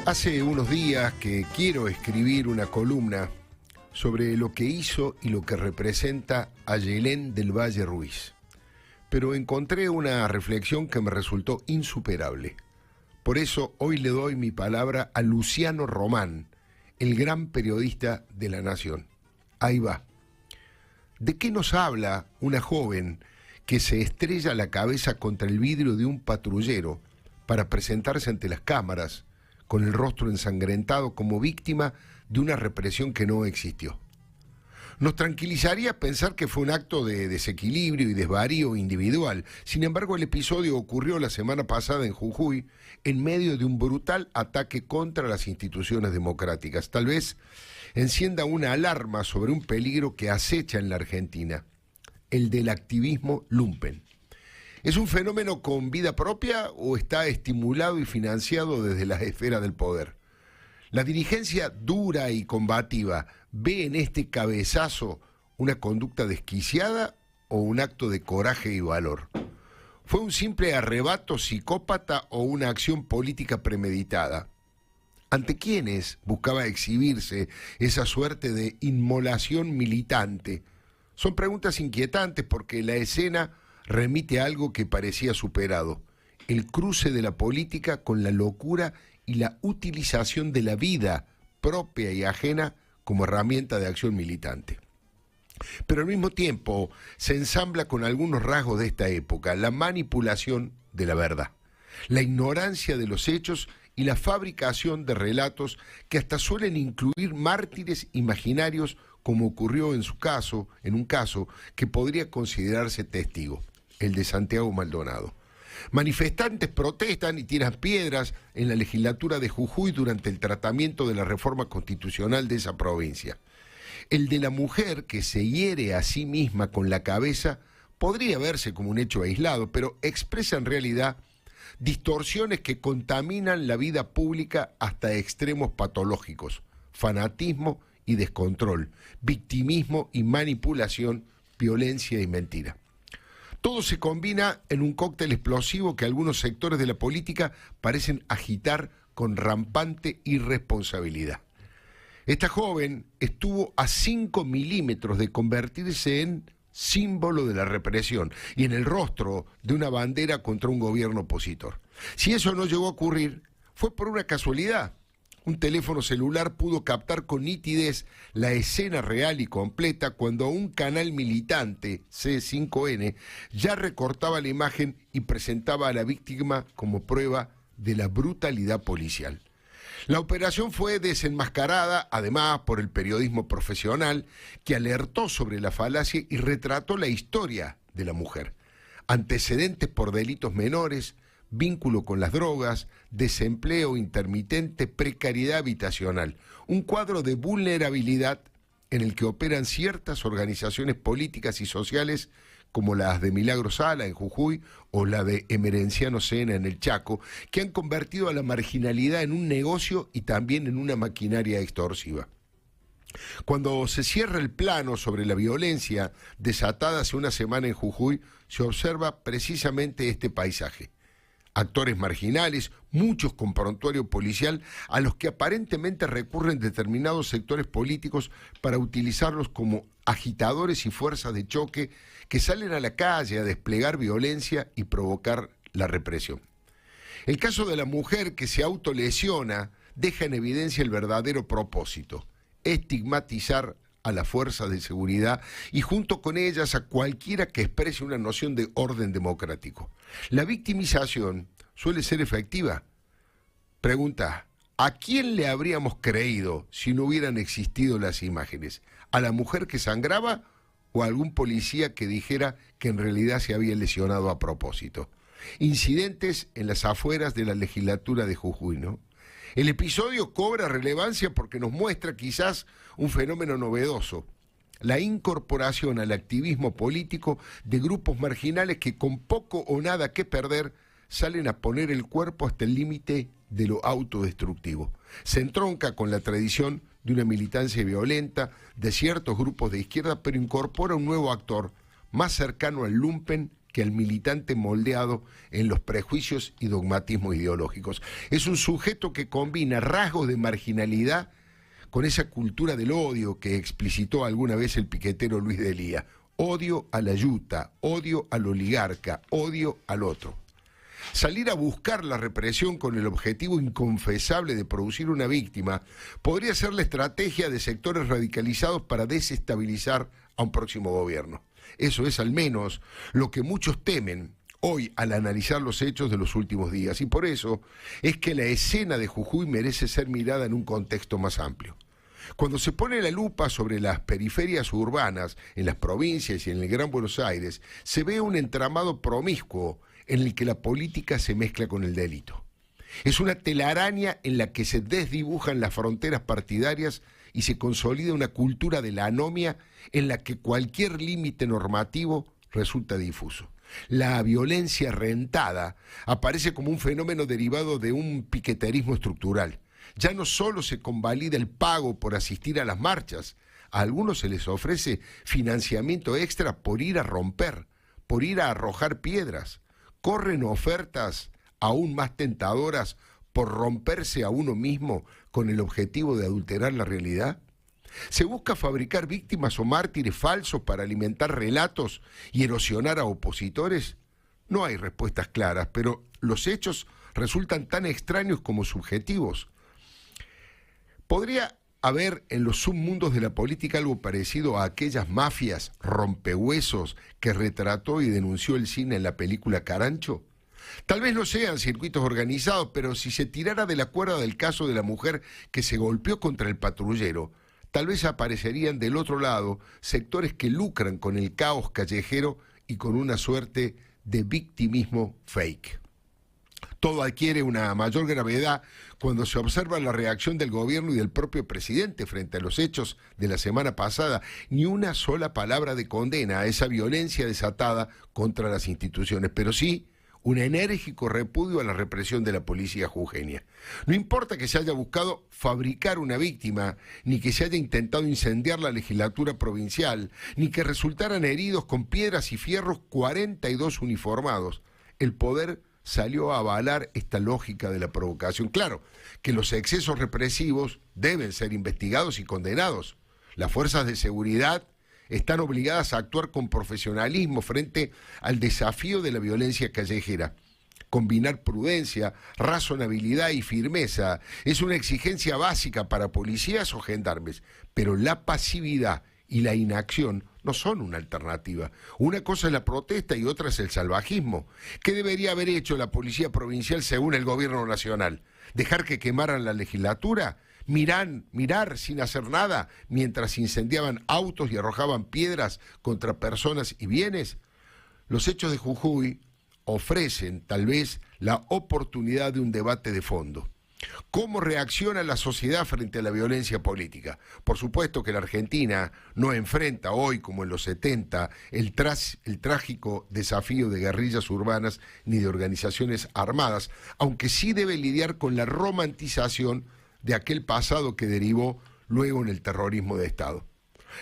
Hace unos días que quiero escribir una columna sobre lo que hizo y lo que representa Ayelén del Valle Ruiz, pero encontré una reflexión que me resultó insuperable. Por eso hoy le doy mi palabra a Luciano Román, el gran periodista de La Nación. Ahí va. ¿De qué nos habla una joven que se estrella la cabeza contra el vidrio de un patrullero para presentarse ante las cámaras con el rostro ensangrentado como víctima de una represión que no existió? Nos tranquilizaría pensar que fue un acto de desequilibrio y desvarío individual. Sin embargo, el episodio ocurrió la semana pasada en Jujuy en medio de un brutal ataque contra las instituciones democráticas. Tal vez encienda una alarma sobre un peligro que acecha en la Argentina, el del activismo lumpen. ¿Es un fenómeno con vida propia o está estimulado y financiado desde las esferas del poder? La dirigencia dura y combativa ve en este cabezazo una conducta desquiciada o un acto de coraje y valor. ¿Fue un simple arrebato psicópata o una acción política premeditada? ¿Ante quiénes buscaba exhibirse esa suerte de inmolación militante? Son preguntas inquietantes porque la escena remite a algo que parecía superado: el cruce de la política con la locura y la utilización de la vida propia y ajena como herramienta de acción militante. Pero al mismo tiempo se ensambla con algunos rasgos de esta época: la manipulación de la verdad, la ignorancia de los hechos y la fabricación de relatos que hasta suelen incluir mártires imaginarios, como ocurrió en un caso que podría considerarse testigo, el de Santiago Maldonado. Manifestantes protestan y tiran piedras en la legislatura de Jujuy durante el tratamiento de la reforma constitucional de esa provincia. El de la mujer que se hiere a sí misma con la cabeza podría verse como un hecho aislado, pero expresa en realidad distorsiones que contaminan la vida pública hasta extremos patológicos: fanatismo y descontrol, victimismo y manipulación, violencia y mentira. Todo se combina en un cóctel explosivo que algunos sectores de la política parecen agitar con rampante irresponsabilidad. Esta joven estuvo a 5 milímetros de convertirse en símbolo de la represión y en el rostro de una bandera contra un gobierno opositor. Si eso no llegó a ocurrir, fue por una casualidad. Un teléfono celular pudo captar con nitidez la escena real y completa cuando un canal militante, C5N, ya recortaba la imagen y presentaba a la víctima como prueba de la brutalidad policial. La operación fue desenmascarada, además, por el periodismo profesional, que alertó sobre la falacia y retrató la historia de la mujer: antecedentes por delitos menores, vínculo con las drogas, desempleo intermitente, precariedad habitacional. Un cuadro de vulnerabilidad en el que operan ciertas organizaciones políticas y sociales como las de Milagro Sala en Jujuy o la de Emerenciano Sena en el Chaco, que han convertido a la marginalidad en un negocio y también en una maquinaria extorsiva. Cuando se cierra el plano sobre la violencia desatada hace una semana en Jujuy, se observa precisamente este paisaje: actores marginales, muchos con prontuario policial, a los que aparentemente recurren determinados sectores políticos para utilizarlos como agitadores y fuerzas de choque que salen a la calle a desplegar violencia y provocar la represión. El caso de la mujer que se autolesiona deja en evidencia el verdadero propósito: estigmatizar a las fuerzas de seguridad y junto con ellas a cualquiera que exprese una noción de orden democrático. La victimización suele ser efectiva. Pregunta: ¿a quién le habríamos creído si no hubieran existido las imágenes? ¿A la mujer que sangraba o a algún policía que dijera que en realidad se había lesionado a propósito? Incidentes en las afueras de la legislatura de Jujuy, ¿no? El episodio cobra relevancia porque nos muestra quizás un fenómeno novedoso: la incorporación al activismo político de grupos marginales que con poco o nada que perder salen a poner el cuerpo hasta el límite de lo autodestructivo. Se entronca con la tradición de una militancia violenta de ciertos grupos de izquierda, pero incorpora un nuevo actor más cercano al lumpen que al militante moldeado en los prejuicios y dogmatismos ideológicos. Es un sujeto que combina rasgos de marginalidad con esa cultura del odio que explicitó alguna vez el piquetero Luis de Lía. Odio a la yuta, odio al oligarca, odio al otro. Salir a buscar la represión con el objetivo inconfesable de producir una víctima podría ser la estrategia de sectores radicalizados para desestabilizar a un próximo gobierno. Eso es al menos lo que muchos temen hoy al analizar los hechos de los últimos días, y por eso es que la escena de Jujuy merece ser mirada en un contexto más amplio. Cuando se pone la lupa sobre las periferias urbanas, en las provincias y en el Gran Buenos Aires, se ve un entramado promiscuo en el que la política se mezcla con el delito. Es una telaraña en la que se desdibujan las fronteras partidarias y se consolida una cultura de la anomia en la que cualquier límite normativo resulta difuso. La violencia rentada aparece como un fenómeno derivado de un piqueterismo estructural. Ya no solo se convalida el pago por asistir a las marchas, a algunos se les ofrece financiamiento extra por ir a romper, por ir a arrojar piedras. Corren ofertas aún más tentadoras por romperse a uno mismo con el objetivo de adulterar la realidad. ¿Se busca fabricar víctimas o mártires falsos para alimentar relatos y erosionar a opositores? No hay respuestas claras, pero los hechos resultan tan extraños como subjetivos. ¿Podría haber en los submundos de la política algo parecido a aquellas mafias rompehuesos que retrató y denunció el cine en la película Carancho? Tal vez no sean circuitos organizados, pero si se tirara de la cuerda del caso de la mujer que se golpeó contra el patrullero, tal vez aparecerían del otro lado sectores que lucran con el caos callejero y con una suerte de victimismo fake. Todo adquiere una mayor gravedad cuando se observa la reacción del gobierno y del propio presidente frente a los hechos de la semana pasada. Ni una sola palabra de condena a esa violencia desatada contra las instituciones, pero sí un enérgico repudio a la represión de la policía jujeña. No importa que se haya buscado fabricar una víctima, ni que se haya intentado incendiar la legislatura provincial, ni que resultaran heridos con piedras y fierros 42 uniformados. El poder salió a avalar esta lógica de la provocación. Claro que los excesos represivos deben ser investigados y condenados. Las fuerzas de seguridad están obligadas a actuar con profesionalismo frente al desafío de la violencia callejera. Combinar prudencia, razonabilidad y firmeza es una exigencia básica para policías o gendarmes, pero la pasividad y la inacción no son una alternativa. Una cosa es la protesta y otra es el salvajismo. ¿Qué debería haber hecho la policía provincial según el gobierno nacional? ¿Dejar que quemaran la legislatura? ¿Mirar sin hacer nada mientras incendiaban autos y arrojaban piedras contra personas y bienes? Los hechos de Jujuy ofrecen tal vez la oportunidad de un debate de fondo. ¿Cómo reacciona la sociedad frente a la violencia política? Por supuesto que la Argentina no enfrenta hoy, como en los 70, el trágico desafío de guerrillas urbanas ni de organizaciones armadas, aunque sí debe lidiar con la romantización de aquel pasado que derivó luego en el terrorismo de Estado.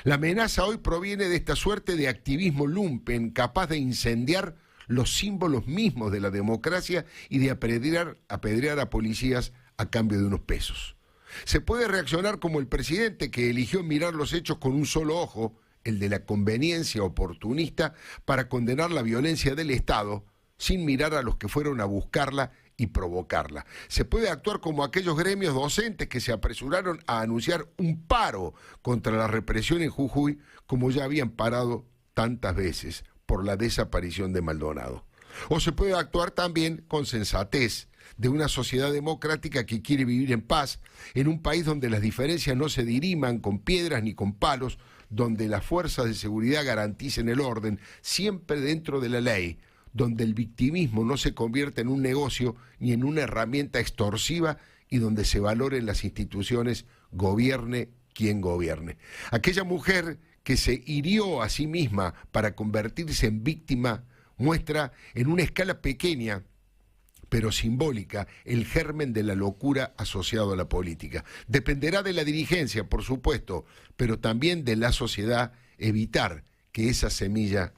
La amenaza hoy proviene de esta suerte de activismo lumpen capaz de incendiar los símbolos mismos de la democracia y de apedrear a policías a cambio de unos pesos. Se puede reaccionar como el presidente que eligió mirar los hechos con un solo ojo, el de la conveniencia oportunista, para condenar la violencia del Estado sin mirar a los que fueron a buscarla y provocarla. Se puede actuar como aquellos gremios docentes que se apresuraron a anunciar un paro contra la represión en Jujuy, como ya habían parado tantas veces por la desaparición de Maldonado. O se puede actuar también con sensatez de una sociedad democrática que quiere vivir en paz, en un país donde las diferencias no se diriman con piedras ni con palos, donde las fuerzas de seguridad garanticen el orden, siempre dentro de la ley, donde el victimismo no se convierte en un negocio ni en una herramienta extorsiva y donde se valoren las instituciones, gobierne quien gobierne. Aquella mujer que se hirió a sí misma para convertirse en víctima muestra en una escala pequeña pero simbólica, el germen de la locura asociado a la política. Dependerá de la dirigencia, por supuesto, pero también de la sociedad evitar que esa semilla